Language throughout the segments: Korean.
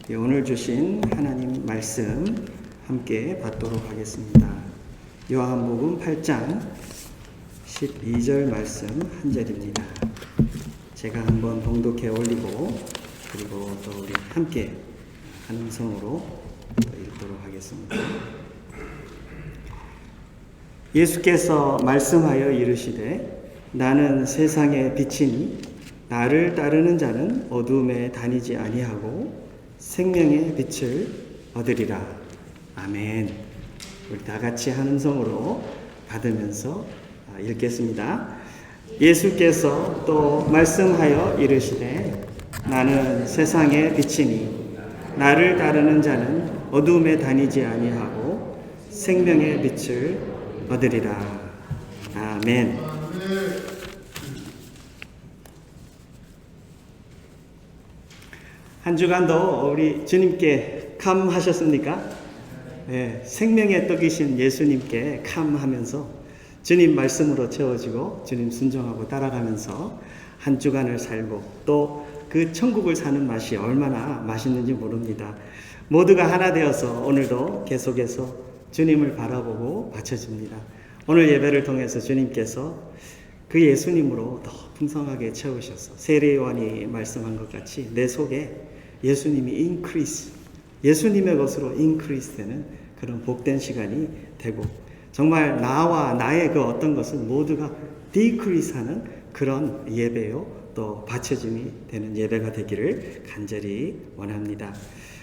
오늘 주신 하나님 말씀 함께 받도록 하겠습니다. 요한복음 8장 12절 말씀 한 절입니다. 제가 한번 봉독해 올리고 그리고 또 우리 함께 한 음성으로 읽도록 하겠습니다. 예수께서 말씀하여 이르시되 나는 세상의 빛이니 나를 따르는 자는 어둠에 다니지 아니하고 생명의 빛을 얻으리라. 아멘. 우리 다 같이 한 음성으로 받으면서 읽겠습니다. 예수께서 또 말씀하여 이르시되 나는 세상의 빛이니 나를 따르는 자는 어둠에 다니지 아니하고 생명의 빛을 얻으리라. 아멘. 한 주간도 우리 주님께 감하셨습니까? 네, 생명의 떡이신 예수님께 감하면서 주님 말씀으로 채워지고 주님 순종하고 따라가면서 한 주간을 살고 또 그 천국을 사는 맛이 얼마나 맛있는지 모릅니다. 모두가 하나 되어서 오늘도 계속해서 주님을 바라보고 바쳐집니다. 오늘 예배를 통해서 주님께서 그 예수님으로 더 풍성하게 채우셔서 세례 요한이 말씀한 것 같이 내 속에 예수님이 increase, 예수님의 것으로 increase 되는 그런 복된 시간이 되고 정말 나와 나의 그 어떤 것은 모두가 decrease 하는 그런 예배요 또 받쳐짐이 되는 예배가 되기를 간절히 원합니다.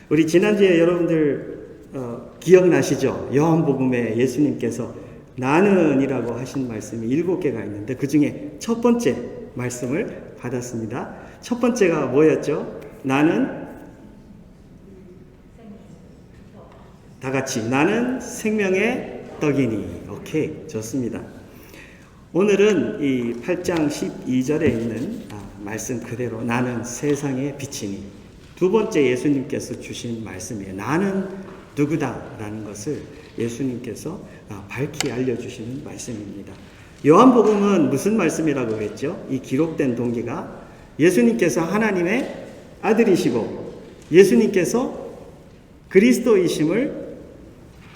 우리 지난주에 여러분들 기억나시죠? 요한복음에 예수님께서 나는 이라고 하신 말씀이 7개가 있는데 그 중에 첫 번째 말씀을 받았습니다. 첫 번째가 뭐였죠? 나는 다 같이 나는 생명의 떡이니. 오케이, 좋습니다. 오늘은 이 8장 12절에 있는 말씀 그대로 나는 세상의 빛이니 두 번째 예수님께서 주신 말씀이에요. 나는 누구다라는 것을 예수님께서 밝히 알려주시는 말씀입니다. 요한복음은 무슨 말씀이라고 했죠? 이 기록된 동기가 예수님께서 하나님의 아들이시고 예수님께서 그리스도이심을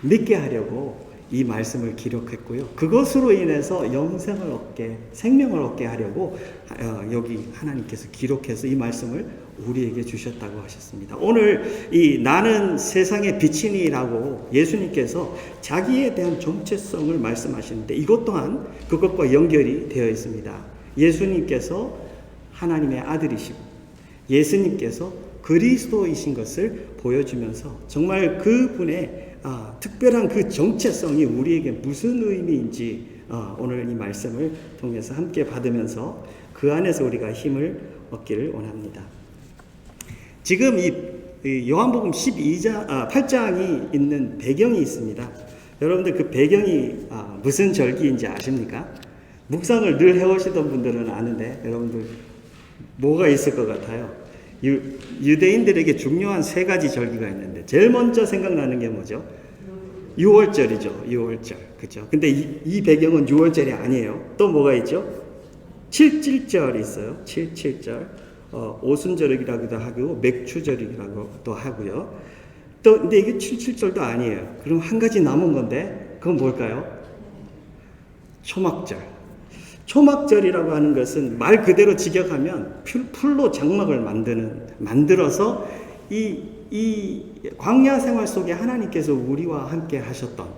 믿게 하려고 이 말씀을 기록했고요. 그것으로 인해서 영생을 얻게, 생명을 얻게 하려고 여기 하나님께서 기록해서 이 말씀을 우리에게 주셨다고 하셨습니다. 오늘 이 나는 세상의 빛이니라고 예수님께서 자기에 대한 정체성을 말씀하시는데 이것 또한 그것과 연결이 되어 있습니다. 예수님께서 하나님의 아들이시고 예수님께서 그리스도이신 것을 보여주면서 정말 그분의 특별한 그 정체성이 우리에게 무슨 의미인지 오늘 이 말씀을 통해서 함께 받으면서 그 안에서 우리가 힘을 얻기를 원합니다. 지금 이 요한복음 8장이 있는 배경이 있습니다. 여러분들 그 배경이 무슨 절기인지 아십니까? 묵상을 늘 해오시던 분들은 아는데 여러분들 뭐가 있을 것 같아요? 유대인들에게 중요한 3가지 절기가 있는데 제일 먼저 생각나는 게 뭐죠? 6월절이죠. 6월절. 그죠? 근데 이 배경은 6월절이 아니에요. 또 뭐가 있죠? 7.7절이 있어요. 7.7절. 오순절이라고도 하고 맥추절이라고도 하고요. 또 근데 이게 7.7절도 아니에요. 그럼 한 가지 남은 건데 그건 뭘까요? 초막절. 초막절이라고 하는 것은 말 그대로 직역하면 풀로 장막을 만들어서 이 광야 생활 속에 하나님께서 우리와 함께 하셨던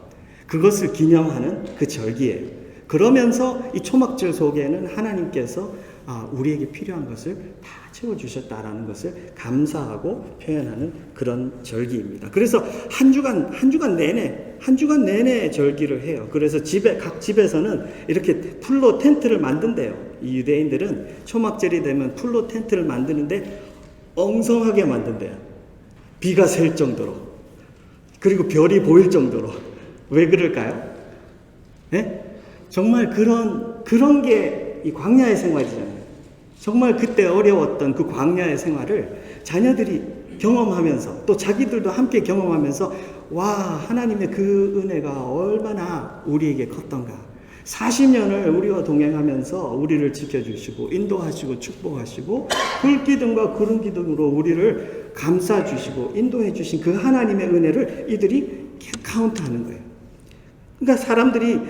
그것을 기념하는 그 절기예요. 그러면서 이 초막절 속에는 하나님께서 우리에게 필요한 것을 다 채워주셨다라는 것을 감사하고 표현하는 그런 절기입니다. 그래서 한 주간 내내 절기를 해요. 그래서 각 집에서는 이렇게 풀로 텐트를 만든대요. 이 유대인들은 초막절이 되면 풀로 텐트를 만드는데 엉성하게 만든대요. 비가 셀 정도로. 그리고 별이 보일 정도로. 왜 그럴까요? 네? 정말 그런 게 이 광야의 생활이잖아요. 정말 그때 어려웠던 그 광야의 생활을 자녀들이 경험하면서 또 자기들도 함께 경험하면서 와 하나님의 그 은혜가 얼마나 우리에게 컸던가 40년을 우리와 동행하면서 우리를 지켜주시고 인도하시고 축복하시고 불기둥과 구름기둥으로 우리를 감싸주시고 인도해주신 그 하나님의 은혜를 이들이 카운트하는 거예요. 그러니까 사람들이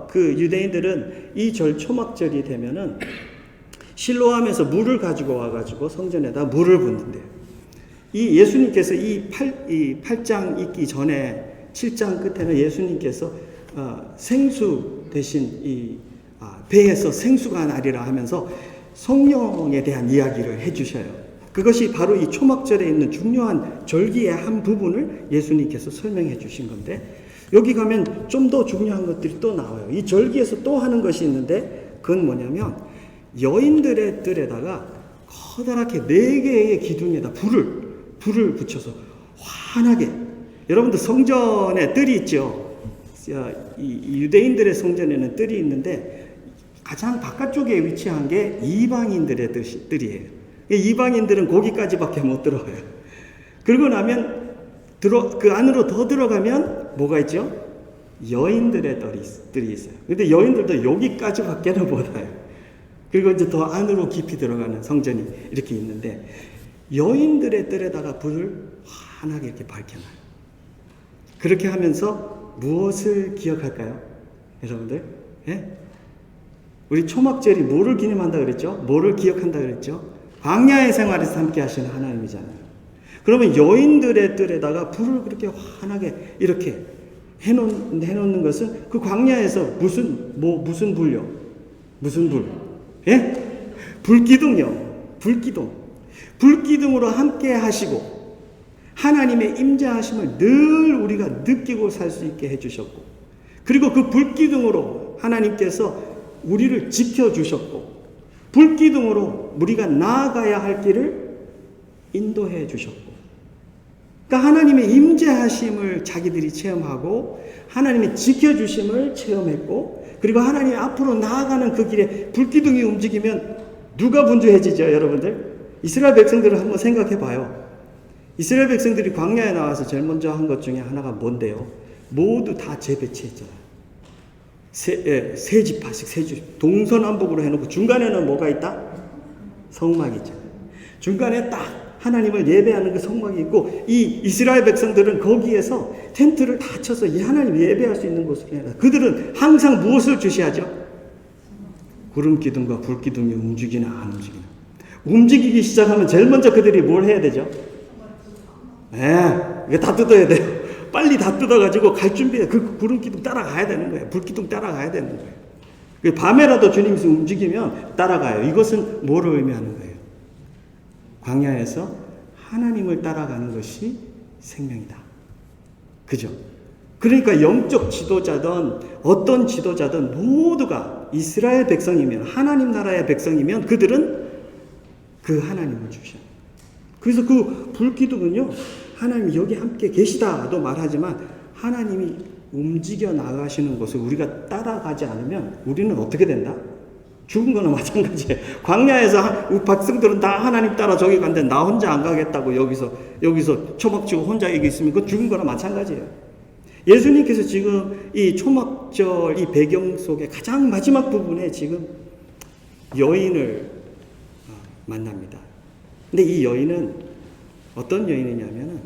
그 유대인들은 이 절 초막절이 되면은 실로암에서 물을 가지고 와가지고 성전에다 물을 붓는데요. 이 예수님께서 이 8장 있기 전에 7장 끝에는 예수님께서 생수 대신 이 배에서 생수가 나리라 하면서 성령에 대한 이야기를 해주셔요. 그것이 바로 이 초막절에 있는 중요한 절기의 한 부분을 예수님께서 설명해 주신 건데, 여기 가면 좀 더 중요한 것들이 또 나와요. 이 절기에서 또 하는 것이 있는데, 그건 뭐냐면 여인들의 뜰에다가 커다랗게 4개의 기둥에다 불을 붙여서 환하게, 여러분들 성전에 뜰이 있죠. 이 유대인들의 성전에는 뜰이 있는데 가장 바깥쪽에 위치한 게 이방인들의 뜰이에요. 이방인들은 거기까지밖에 못 들어가요. 그러고 나면 그 안으로 더 들어가면 뭐가 있죠? 여인들의 뜰이 있어요. 근데 여인들도 여기까지밖에는 못 와요. 그리고 이제 더 안으로 깊이 들어가는 성전이 이렇게 있는데, 여인들의 뜰에다가 불을 환하게 이렇게 밝혀놔요. 그렇게 하면서 무엇을 기억할까요? 여러분들? 예? 우리 초막절이 뭐를 기념한다 그랬죠? 뭐를 기억한다 그랬죠? 광야의 생활에서 함께 하시는 하나님이잖아요. 그러면 여인들의 뜰에다가 불을 그렇게 환하게 이렇게 해놓는 것은 그 광야에서 무슨 불요? 무슨 불? 예? 불기둥요. 불기둥으로 함께 하시고 하나님의 임재하심을 늘 우리가 느끼고 살 수 있게 해주셨고, 그리고 그 불기둥으로 하나님께서 우리를 지켜주셨고, 불기둥으로 우리가 나아가야 할 길을 인도해 주셨고, 그러니까 하나님의 임재하심을 자기들이 체험하고 하나님의 지켜주심을 체험했고, 그리고 하나님 앞으로 나아가는 그 길에 불기둥이 움직이면 누가 분주해지죠? 여러분들, 이스라엘 백성들을 한번 생각해 봐요. 이스라엘 백성들이 광야에 나와서 제일 먼저 한 것 중에 하나가 뭔데요? 모두 다 재배치했잖아요. 세 지파씩 동서남북으로 해놓고 중간에는 뭐가 있다? 성막이 있잖아요. 중간에 딱 하나님을 예배하는 그 성막이 있고, 이 이스라엘 백성들은 거기에서 텐트를 다 쳐서 이 하나님 예배할 수 있는 곳을 해라. 그들은 항상 무엇을 주시하죠? 구름 기둥과 불 기둥이 움직이나 안 움직이나. 움직이기 시작하면 제일 먼저 그들이 뭘 해야 되죠? 이거 다 뜯어야 돼요. 빨리 다 뜯어가지고 갈 준비해. 그 구름 기둥 따라가야 되는 거예요. 불 기둥 따라가야 되는 거예요. 밤에라도 주님이 움직이면 따라가요. 이것은 뭐를 의미하는 거예요? 광야에서 하나님을 따라가는 것이 생명이다. 그죠? 그러니까 영적 지도자든 어떤 지도자든 모두가 이스라엘 백성이면, 하나님 나라의 백성이면 그들은 그 하나님을 주셔요. 그래서 그 불기둥은요, 하나님이 여기 함께 계시다도 말하지만 하나님이 움직여 나가시는 것을 우리가 따라가지 않으면 우리는 어떻게 된다? 죽은 거나 마찬가지예요. 광야에서 백성들은 다 하나님 따라 저기 간데 나 혼자 안 가겠다고 여기서 초막치고 혼자 여기 있으면 그거 죽은 거나 마찬가지예요. 예수님께서 지금 이 초막절 이 배경 속에 가장 마지막 부분에 지금 여인을 만납니다. 근데 이 여인은 어떤 여인이냐면은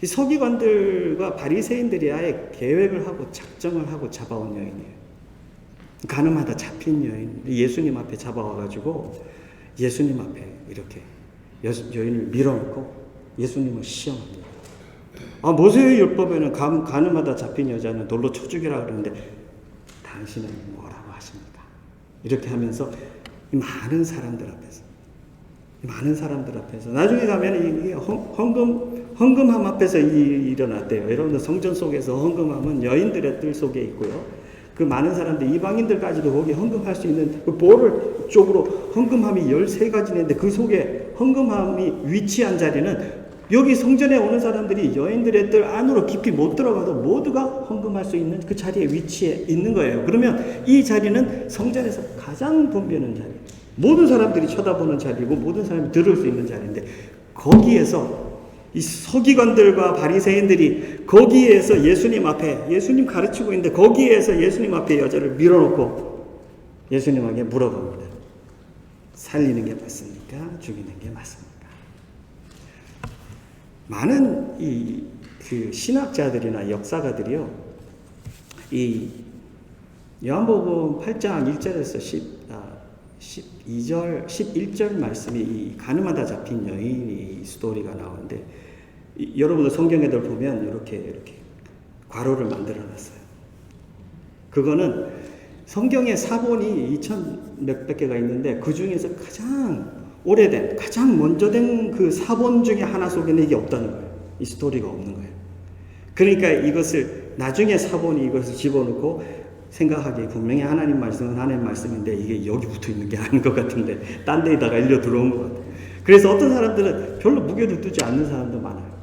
이 서기관들과 바리새인들이 아예 계획을 하고 작정을 하고 잡아온 여인이에요. 가늠하다 잡힌 여인, 예수님 앞에 잡아와가지고 예수님 앞에 이렇게 여인을 밀어놓고 예수님을 시험합니다. 모세의 율법에는 가늠하다 잡힌 여자는 돌로 쳐 죽이라 그러는데 당신은 뭐라고 하십니까? 이렇게 하면서 많은 사람들 앞에서 나중에 가면 이게 헌금함 앞에서 일어났대요. 여러분들 성전 속에서 헌금함은 여인들의 뜰 속에 있고요. 그 많은 사람들, 이방인들까지도 거기 헌금할 수 있는 그 보를 쪽으로 헌금함이 13가지 있는데 그 속에 헌금함이 위치한 자리는 여기 성전에 오는 사람들이 여인들의 뜰 안으로 깊이 못 들어가도 모두가 헌금할 수 있는 그 자리에 위치해 있는 거예요. 그러면 이 자리는 성전에서 가장 붐비는 자리, 모든 사람들이 쳐다보는 자리고 모든 사람이 들을 수 있는 자리인데, 거기에서 이 서기관들과 바리새인들이 거기에서 예수님 앞에, 예수님 가르치고 있는데 거기에서 예수님 앞에 여자를 밀어놓고 예수님에게 물어봅니다. 살리는 게 맞습니까? 죽이는 게 맞습니까? 많은 그 신학자들이나 역사가들이요, 이 요한복음 8장 1절에서 12절, 11절 말씀이 이 가늠하다 잡힌 여인이 스토리가 나오는데, 여러분들 성경에들 보면 이렇게 괄호를 만들어 놨어요. 그거는 성경의 사본이 2000 몇백 개가 있는데 그 중에서 가장 오래된, 가장 먼저 된 그 사본 중에 하나 속에는 이게 없다는 거예요. 이 스토리가 없는 거예요. 그러니까 이것을 나중에 사본이 이것을 집어넣고 생각하기에 분명히 하나님 말씀은 하나님 말씀인데 이게 여기 붙어 있는 게 아닌 것 같은데 딴 데에다가 일려 들어온 것 같아요. 그래서 어떤 사람들은 별로 무게도 두지 않는 사람도 많아요.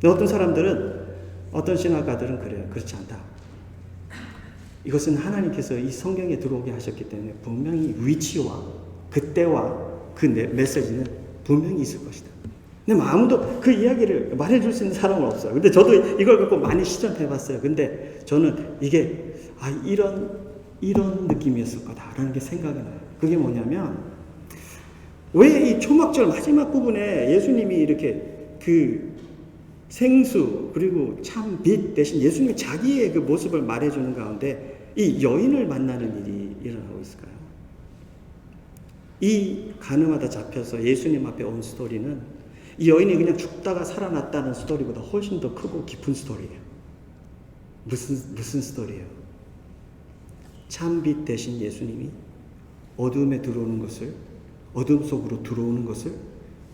근데 어떤 사람들은, 어떤 신학가들은 그래요. 그렇지 않다. 이것은 하나님께서 이 성경에 들어오게 하셨기 때문에 분명히 위치와 그때와 그 메시지는 분명히 있을 것이다. 근데 아무도 그 이야기를 말해줄 수 있는 사람은 없어요. 근데 저도 이걸 갖고 많이 시전해 봤어요. 근데 저는 이게 이런 느낌이었을 거다라는 게 생각이 나요. 그게 뭐냐면, 왜 이 초막절 마지막 부분에 예수님이 이렇게 그 생수 그리고 참 빛 대신 예수님이 자기의 그 모습을 말해주는 가운데 이 여인을 만나는 일이 일어나고 있을까요? 이 가늠하다 잡혀서 예수님 앞에 온 스토리는 이 여인이 그냥 죽다가 살아났다는 스토리보다 훨씬 더 크고 깊은 스토리예요. 무슨 스토리예요? 참빛 대신 예수님이 어둠에 들어오는 것을, 어둠 속으로 들어오는 것을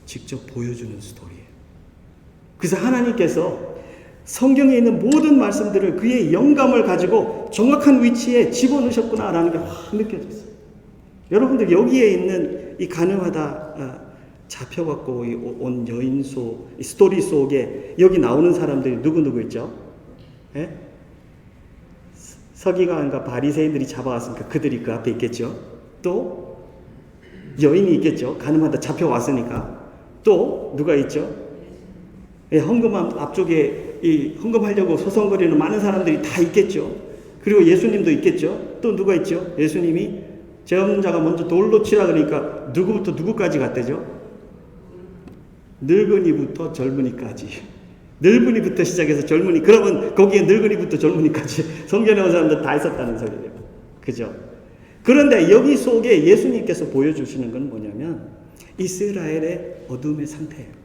직접 보여주는 스토리예요. 그래서 하나님께서 성경에 있는 모든 말씀들을 그의 영감을 가지고 정확한 위치에 집어넣으셨구나라는 게 확 느껴졌어요. 여러분들 여기에 있는 이 가늠하다 잡혀갖고 온 여인 이 스토리 속에 여기 나오는 사람들이 누구 있죠? 예? 서기관과 바리새인들이 잡아왔으니까 그들이 그 앞에 있겠죠. 또 여인이 있겠죠. 가늠하다 잡혀왔으니까. 또 누가 있죠? 예, 헌금함 앞쪽에 이 헌금하려고 소송거리는 많은 사람들이 다 있겠죠. 그리고 예수님도 있겠죠. 또 누가 있죠? 예수님이 죄 없는 자가 먼저 돌로 치라 그러니까 누구부터 누구까지 갔대죠? 늙은이부터 젊은이까지. 늙은이부터 시작해서 젊은이. 그러면 거기에 늙은이부터 젊은이까지 성경에 온 사람들 다 있었다는 소리예요. 그죠? 그런데 여기 속에 예수님께서 보여주시는 건 뭐냐면 이스라엘의 어둠의 상태예요.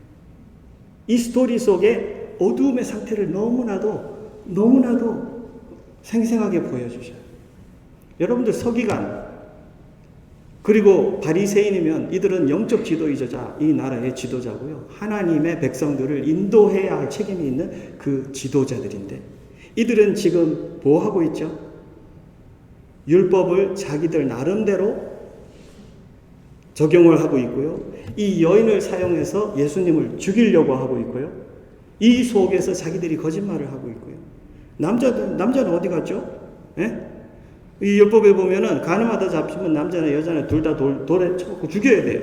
이 스토리 속에 어둠의 상태를 너무나도 생생하게 보여주셔요. 여러분들 서기관 그리고 바리새인이면 이들은 영적 지도이자 이 나라의 지도자고요. 하나님의 백성들을 인도해야 할 책임이 있는 그 지도자들인데 이들은 지금 뭐 하고 있죠? 율법을 자기들 나름대로 적용을 하고 있고요. 이 여인을 사용해서 예수님을 죽이려고 하고 있고요. 이 속에서 자기들이 거짓말을 하고 있고요. 남자는 어디 갔죠? 예? 이 율법에 보면은 가늠하다 잡히면 남자나 여자나 둘 다 돌에 쳐갖고 죽여야 돼요.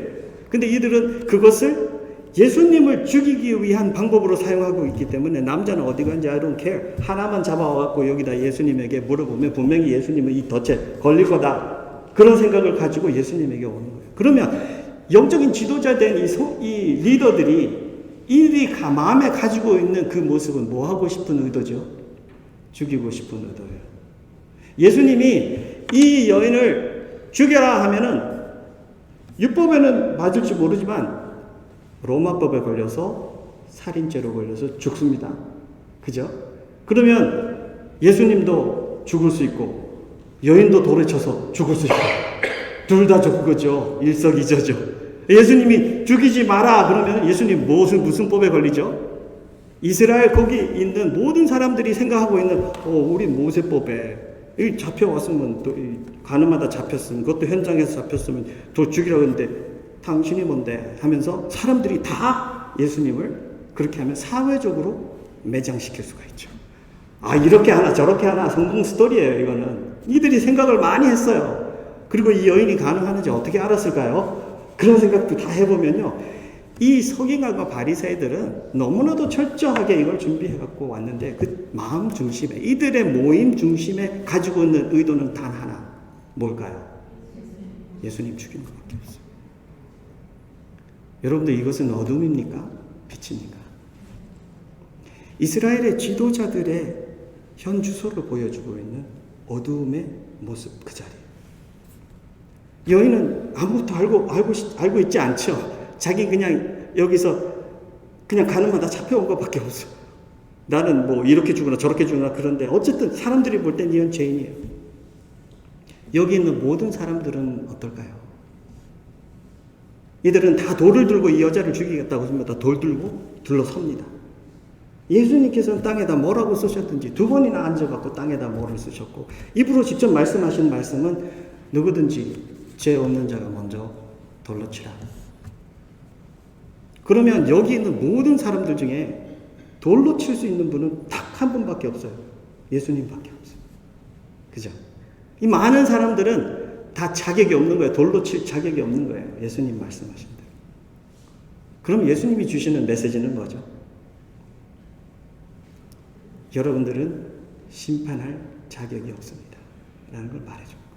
근데 이들은 그것을 예수님을 죽이기 위한 방법으로 사용하고 있기 때문에 남자는 어디 간지 I don't care. 하나만 잡아와갖고 여기다 예수님에게 물어보면 분명히 예수님은 이 덫에 걸릴 거다. 그런 생각을 가지고 예수님에게 오는 거예요. 그러면 영적인 지도자 된 이 리더들이 이들이 마음에 가지고 있는 그 모습은 뭐 하고 싶은 의도죠? 죽이고 싶은 의도예요. 예수님이 이 여인을 죽여라 하면은 율법에는 맞을지 모르지만 로마법에 걸려서 살인죄로 걸려서 죽습니다. 그죠? 그러면 예수님도 죽을 수 있고 여인도 돌에 쳐서 죽을 수 있고 둘 다 죽거죠. 일석이조죠. 예수님이 죽이지 마라 그러면 예수님 무슨 법에 걸리죠? 이스라엘 거기 있는 모든 사람들이 생각하고 있는 우리 모세법에 잡혀왔으면 또 가늠하다 잡혔으면 그것도 현장에서 잡혔으면 또 죽이라고 했는데 당신이 뭔데 하면서 사람들이 다 예수님을 그렇게 하면 사회적으로 매장시킬 수가 있죠. 이렇게 하나 저렇게 하나 성공 스토리예요. 이거는 이들이 생각을 많이 했어요. 그리고 이 여인이 가능하는지 어떻게 알았을까요? 그런 생각도 다 해보면요. 이 서기관과 바리새인들은 너무나도 철저하게 이걸 준비해 갖고 왔는데 그 마음 중심에, 이들의 모임 중심에 가지고 있는 의도는 단 하나. 뭘까요? 예수님 죽이는 것밖에 없어요. 여러분들, 이것은 어둠입니까? 빛입니까? 이스라엘의 지도자들의 현 주소를 보여주고 있는 어두움의 모습, 그 자리에 여인은 아무것도 알고 있지 않죠. 자기 그냥 여기서 그냥 가는 마다 잡혀온 것밖에 없어. 나는 뭐 이렇게 죽으나 저렇게 죽으나. 그런데 어쨌든 사람들이 볼 땐 이건 죄인이에요. 여기 있는 모든 사람들은 어떨까요? 이들은 다 돌을 들고 이 여자를 죽이겠다고 하면 다 돌 들고 둘러섭니다. 예수님께서는 땅에다 뭐라고 쓰셨든지 2번이나 앉아갖고 땅에다 뭐를 쓰셨고, 입으로 직접 말씀하신 말씀은 누구든지 죄 없는 자가 먼저 돌로 치라. 그러면 여기 있는 모든 사람들 중에 돌로 칠 수 있는 분은 딱 한 분밖에 없어요. 예수님밖에 없어요. 그죠? 이 많은 사람들은 다 자격이 없는 거예요. 돌로 칠 자격이 없는 거예요. 예수님 말씀하신 대로. 그럼 예수님이 주시는 메시지는 뭐죠? 여러분들은 심판할 자격이 없습니다. 라는 걸 말해준 거예요.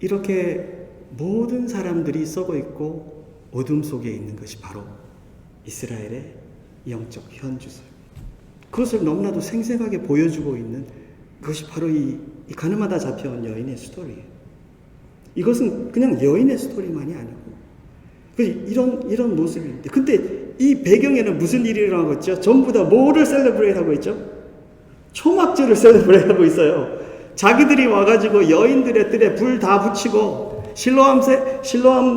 이렇게 모든 사람들이 썩어 있고 어둠 속에 있는 것이 바로 이스라엘의 영적 현주소예요. 그것을 너무나도 생생하게 보여주고 있는 그것이 바로 이 가늠하다 잡혀온 여인의 스토리예요. 이것은 그냥 여인의 스토리만이 아니고 이런 모습인데, 근데 이 배경에는 무슨 일이 일어나고 있죠? 전부 다 뭐를 셀레브레이트 하고 있죠? 초막절을 셀레브레이트 하고 있어요. 자기들이 와가지고 여인들의 뜰에 불 다 붙이고 실로암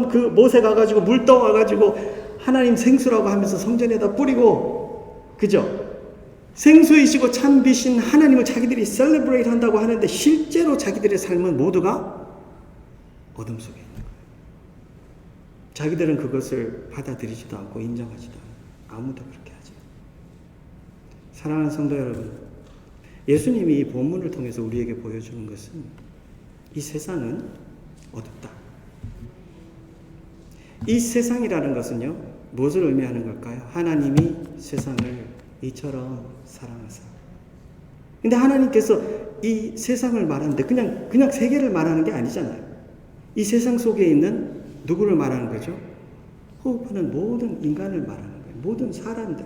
그 못에 가가지고 물 떠와가지고 하나님 생수라고 하면서 성전에다 뿌리고, 그죠? 생수이시고 참비신 하나님을 자기들이 셀레브레이트 한다고 하는데 실제로 자기들의 삶은 모두가 어둠 속에 있는 거예요. 자기들은 그것을 받아들이지도 않고 인정하지도 않고 아무도 그렇게 하지 않아요. 사랑하는 성도 여러분, 예수님이 이 본문을 통해서 우리에게 보여주는 것은 이 세상은 어둡다. 이 세상이라는 것은요, 무엇을 의미하는 걸까요? 하나님이 세상을 이처럼 사랑하사. 근데 하나님께서 이 세상을 말하는데 그냥 세계를 말하는 게 아니잖아요. 이 세상 속에 있는 누구를 말하는 거죠? 호흡하는 모든 인간을 말하는 거예요. 모든 사람들.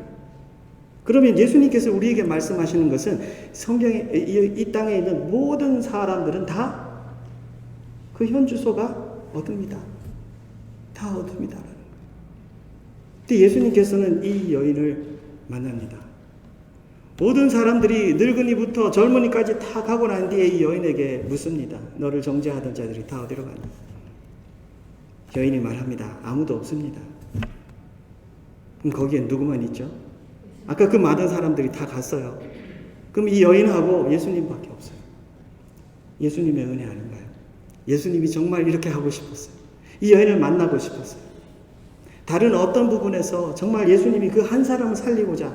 그러면 예수님께서 우리에게 말씀하시는 것은 성경에 이 땅에 있는 모든 사람들은 다 그 현주소가 어둠이다. 다 어둠이다라는 거예요. 근데 예수님께서는 이 여인을 만납니다. 모든 사람들이 늙은이부터 젊은이까지 다 가고 난 뒤에 이 여인에게 묻습니다. 너를 정죄하던 자들이 다 어디로 갔냐? 여인이 말합니다. 아무도 없습니다. 그럼 거기엔 누구만 있죠? 아까 그 많은 사람들이 다 갔어요. 그럼 이 여인하고 예수님밖에 없어요. 예수님의 은혜 아닌가요? 예수님이 정말 이렇게 하고 싶었어요. 이 여인을 만나고 싶었어요. 다른 어떤 부분에서 정말 예수님이 그 한 사람을 살리고자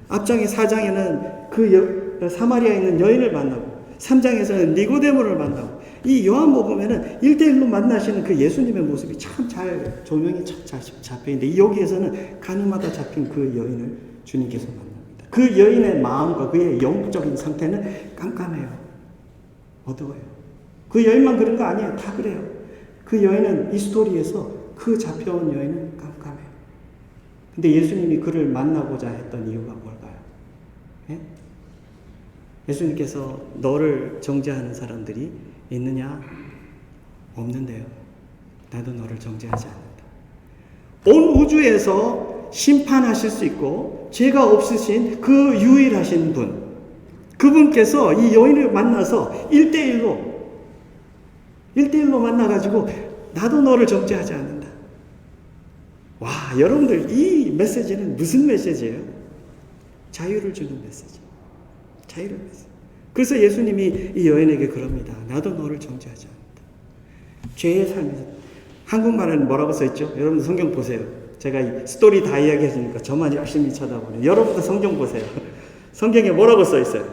앞장의 4장에는 그 사마리아에 있는 여인을 만나고 3장에서는 니고데모를 만나고 이 요한복음에는 1대1로 만나시는 그 예수님의 모습이 참 잘 조명이 잘 잡혀있는데, 여기에서는 가늠하다 잡힌 그 여인을 주님께서 만납니다. 그 여인의 마음과 그의 영적인 상태는 깜깜해요. 어두워요. 그 여인만 그런 거 아니에요. 다 그래요. 그 여인은 이 스토리에서 그 잡혀온 여인은 깜깜해요. 근데 예수님이 그를 만나고자 했던 이유가 뭘까요? 예? 예수님께서 너를 정죄하는 사람들이 있느냐? 없는데요. 나도 너를 정죄하지 않는다. 온 우주에서 심판하실 수 있고 죄가 없으신 그 유일하신 분, 그분께서 이 여인을 만나서 1대1로 만나가지고 나도 너를 정죄하지 않는다. 와, 여러분들, 이 메시지는 무슨 메시지예요? 자유를 주는 메시지. 자유를 메시지. 그래서 예수님이 이 여인에게 그럽니다. 나도 너를 정죄하지 않는다. 죄의 삶에서. 한국말은 뭐라고 써있죠? 여러분 성경 보세요. 제가 이 스토리 다 이야기했으니까 저만 열심히 쳐다보네요. 여러분도 성경 보세요. 성경에 뭐라고 써있어요?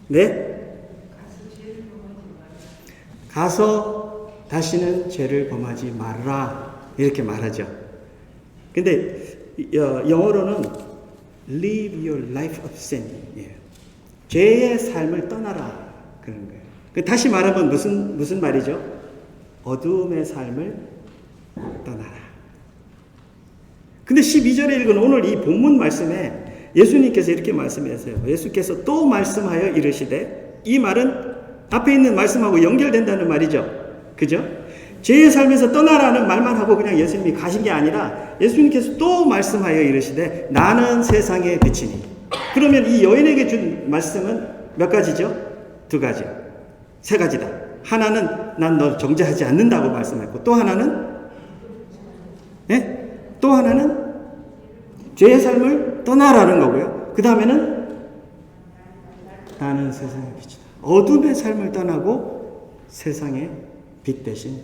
네? 가서 다시는 죄를 범하지 말라 이렇게 말하죠. 근데 영어로는 live your life of sin. 예. 죄의 삶을 떠나라 그런 거예요. 다시 말하면 무슨 말이죠? 어둠의 삶을 떠나라. 근데 12절에 읽은 오늘 이 본문 말씀에 예수님께서 이렇게 말씀하세요. 예수께서 또 말씀하여 이르시되, 이 말은 앞에 있는 말씀하고 연결된다는 말이죠. 그죠? 죄의 삶에서 떠나라는 말만 하고 그냥 예수님이 가신 게 아니라 예수님께서 또 말씀하여 이르시되 나는 세상의 빛이니. 그러면 이 여인에게 준 말씀은 몇 가지죠? 두 가지. 세 가지다. 하나는 난 너 정죄하지 않는다고 말씀했고, 또 하나는 또 하나는 죄의 삶을 떠나라는 거고요. 그 다음에는 나는 세상의 빛이다. 어둠의 삶을 떠나고 세상의 빛 대신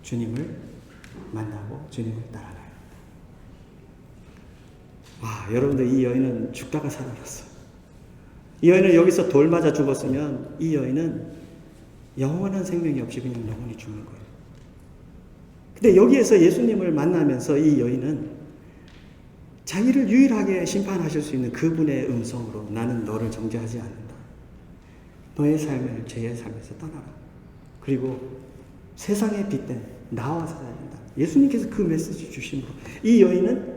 주님을 만나고 주님을 따라가요. 와, 여러분들 이 여인은 죽다가 살아났어. 이 여인은 여기서 돌 맞아 죽었으면 이 여인은 영원한 생명이 없이 그냥 영원히 죽는 거예요. 근데 여기에서 예수님을 만나면서 이 여인은 자기를 유일하게 심판하실 수 있는 그분의 음성으로 나는 너를 정죄하지 않는다. 너의 삶을 죄의 삶에서 떠나라. 그리고 세상의 빛된 나와 살아야 된다. 예수님께서 그 메시지 주심으로 이 여인은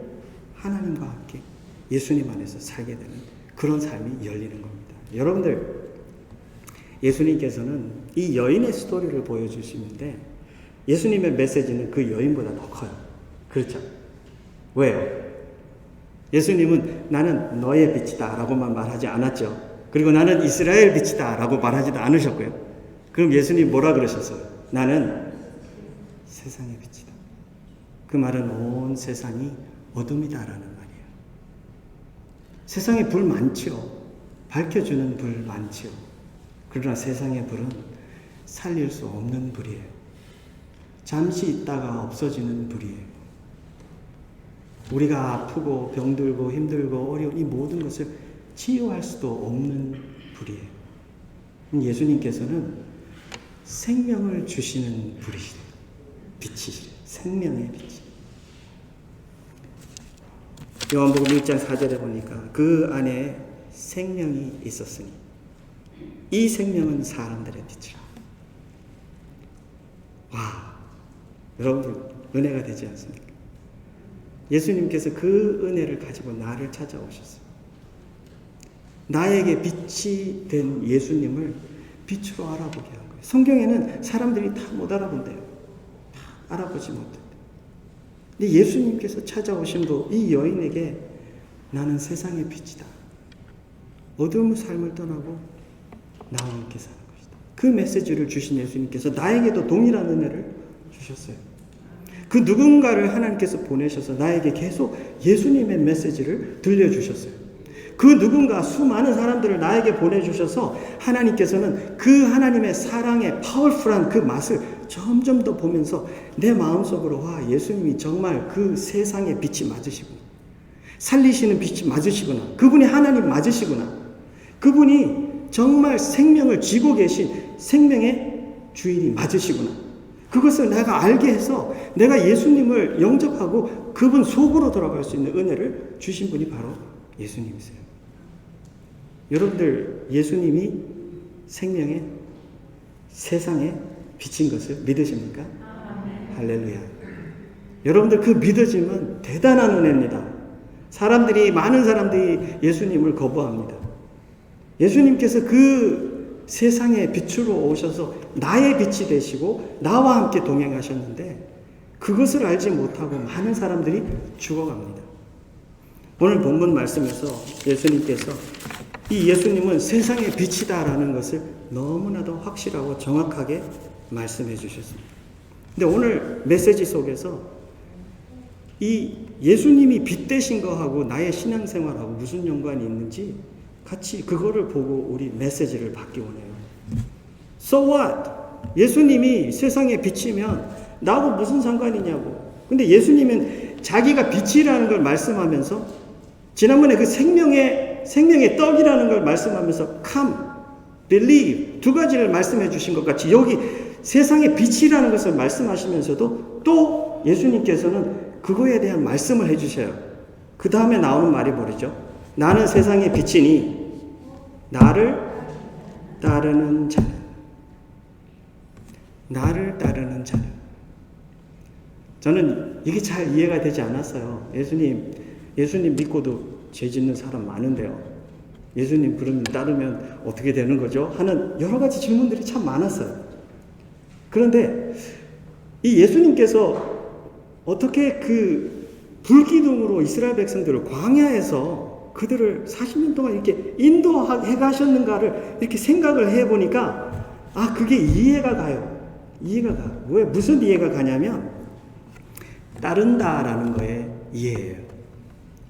하나님과 함께 예수님 안에서 살게 되는 그런 삶이 열리는 겁니다. 여러분들, 예수님께서는 이 여인의 스토리를 보여주시는데 예수님의 메시지는 그 여인보다 더 커요. 그렇죠? 왜요? 예수님은 나는 너의 빛이다 라고만 말하지 않았죠. 그리고 나는 이스라엘 빛이다 라고 말하지도 않으셨고요. 그럼 예수님 뭐라 그러셨어요? 나는 세상의 빛이다. 그 말은 온 세상이 어둠이다 라는 말이에요. 세상에 불 많죠. 밝혀주는 불 많죠. 그러나 세상의 불은 살릴 수 없는 불이에요. 잠시 있다가 없어지는 불이에요. 우리가 아프고 병들고 힘들고 어려운 이 모든 것을 치유할 수도 없는 불이에요. 예수님께서는 생명을 주시는 불이시죠. 빛이시죠. 생명의 빛이. 요한복음 1장 4절에 보니까 그 안에 생명이 있었으니 이 생명은 사람들의 빛이라. 와, 여러분들 은혜가 되지 않습니까? 예수님께서 그 은혜를 가지고 나를 찾아오셨어요. 나에게 빛이 된 예수님을 빛으로 알아보게 한 거예요. 성경에는 사람들이 다 못 알아본대요. 다 알아보지 못한대요. 근데 예수님께서 찾아오심으로 이 여인에게 나는 세상의 빛이다. 어두운 삶을 떠나고 나와 함께 사는 것이다. 그 메시지를 주신 예수님께서 나에게도 동일한 은혜를 주셨어요. 그 누군가를 하나님께서 보내셔서 나에게 계속 예수님의 메시지를 들려주셨어요. 그 누군가 수많은 사람들을 나에게 보내주셔서 하나님께서는 그 하나님의 사랑의 파워풀한 그 맛을 점점 더 보면서 내 마음속으로 와, 예수님이 정말 그 세상의 빛이 맞으시구나. 살리시는 빛이 맞으시구나. 그분이 하나님 맞으시구나. 그분이 정말 생명을 쥐고 계신 생명의 주인이 맞으시구나. 그것을 내가 알게 해서 내가 예수님을 영접하고 그분 속으로 돌아갈 수 있는 은혜를 주신 분이 바로 예수님이세요. 여러분들, 예수님이 생명의 세상에 비친 것을 믿으십니까? 할렐루야. 여러분들, 그 믿어짐은 대단한 은혜입니다. 많은 사람들이 예수님을 거부합니다. 예수님께서 그 세상의 빛으로 오셔서 나의 빛이 되시고 나와 함께 동행하셨는데 그것을 알지 못하고 많은 사람들이 죽어갑니다. 오늘 본문 말씀에서 예수님께서 이 예수님은 세상의 빛이다라는 것을 너무나도 확실하고 정확하게 말씀해 주셨습니다. 근데 오늘 메시지 속에서 이 예수님이 빛 되신 거하고 나의 신앙생활하고 무슨 연관이 있는지 같이 그거를 보고 우리 메시지를 받기 원해요. So what? 예수님이 세상의 빛이면 나하고 무슨 상관이냐고. 근데 예수님은 자기가 빛이라는 걸 말씀하면서 지난번에 그 생명의 떡이라는 걸 말씀하면서 come, believe 두 가지를 말씀해 주신 것 같이 여기 세상의 빛이라는 것을 말씀하시면서도 또 예수님께서는 그거에 대한 말씀을 해주셔요. 그 다음에 나오는 말이 뭐죠? 나는 세상의 빛이니 나를 따르는 자는, 나를 따르는 자는. 저는 이게 잘 이해가 되지 않았어요. 예수님 믿고도 죄 짓는 사람 많은데요. 예수님 그러면 따르면 어떻게 되는 거죠? 하는 여러 가지 질문들이 참 많았어요. 그런데 이 예수님께서 어떻게 그 불기둥으로 이스라엘 백성들을 광야에서 그들을 40년 동안 이렇게 인도해 가셨는가를 이렇게 생각을 해보니까 그게 이해가 가요. 이해가 가. 왜? 무슨 이해가 가냐면 따른다라는 거에 이해예요.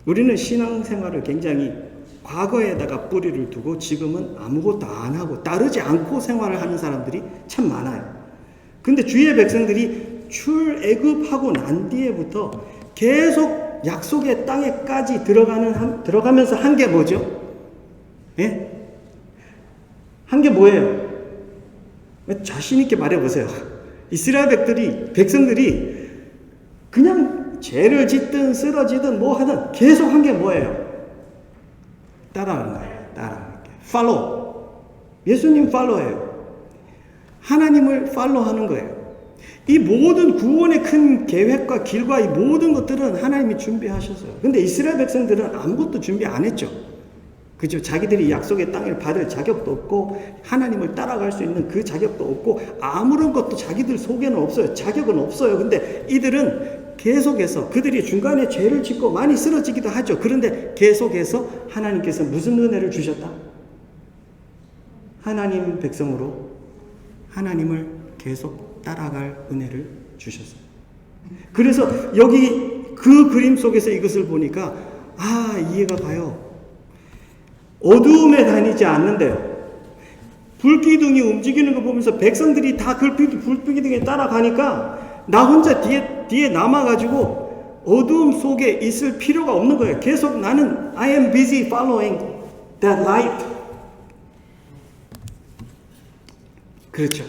우리는 신앙생활을 굉장히 과거에다가 뿌리를 두고 지금은 아무것도 안 하고 따르지 않고 생활을 하는 사람들이 참 많아요. 근데 주의 백성들이 출애굽하고 난 뒤에부터 계속 약속의 땅에까지 들어가면서 한 게 뭐죠? 예? 한 게 뭐예요? 자신 있게 말해보세요. 이스라엘 백성들이 그냥 죄를 짓든 쓰러지든 뭐 하든 계속 한 게 뭐예요? 따라하는 거예요. 따라하는 게. 팔로우. 예수님 팔로우예요. 하나님을 팔로우하는 거예요. 이 모든 구원의 큰 계획과 길과 이 모든 것들은 하나님이 준비하셨어요. 근데 이스라엘 백성들은 아무것도 준비 안 했죠. 그죠? 자기들이 약속의 땅을 받을 자격도 없고 하나님을 따라갈 수 있는 그 자격도 없고 아무런 것도 자기들 속에는 없어요. 자격은 없어요. 근데 이들은 계속해서 그들이 중간에 죄를 짓고 많이 쓰러지기도 하죠. 그런데 계속해서 하나님께서 무슨 은혜를 주셨다? 하나님 백성으로 하나님을 계속 따라갈 은혜를 주셨어요. 그래서 여기 그 그림 속에서 이것을 보니까 이해가 가요. 어두움에 다니지 않는데요. 불기둥이 움직이는 거 보면서 백성들이 다 그 불기둥에 따라가니까 나 혼자 뒤에 남아가지고 어두움 속에 있을 필요가 없는 거예요. 계속 나는 I am busy following that light. 그렇죠.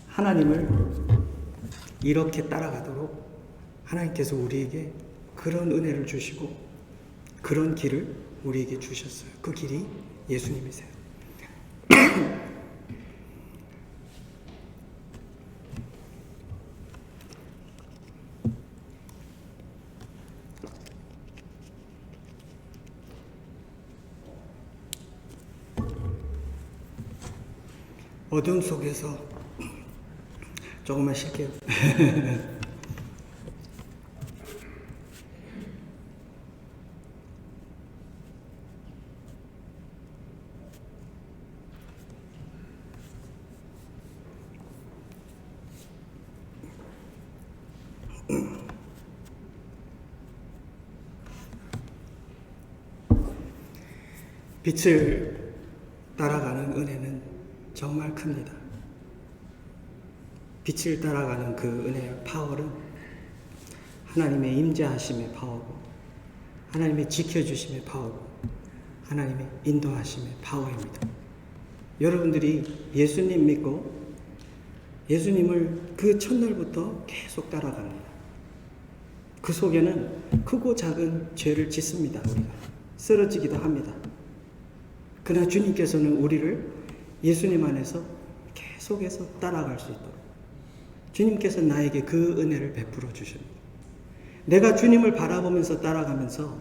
하나님을 이렇게 따라가도록 하나님께서 우리에게 그런 은혜를 주시고 그런 길을 우리에게 주셨어요. 그 길이 예수님이세요. 어둠 속에서 조금만 쉴게요. 빛을 따라가는 은혜는 정말 큽니다. 빛을 따라가는 그 은혜의 파워는 하나님의 임재하심의 파워고 하나님의 지켜주심의 파워고 하나님의 인도하심의 파워입니다. 여러분들이 예수님 믿고 예수님을 그 첫날부터 계속 따라갑니다. 그 속에는 크고 작은 죄를 짓습니다. 우리가 쓰러지기도 합니다. 그러나 주님께서는 우리를 예수님 안에서 계속해서 따라갈 수 있도록 주님께서 나에게 그 은혜를 베풀어 주십니다. 내가 주님을 바라보면서 따라가면서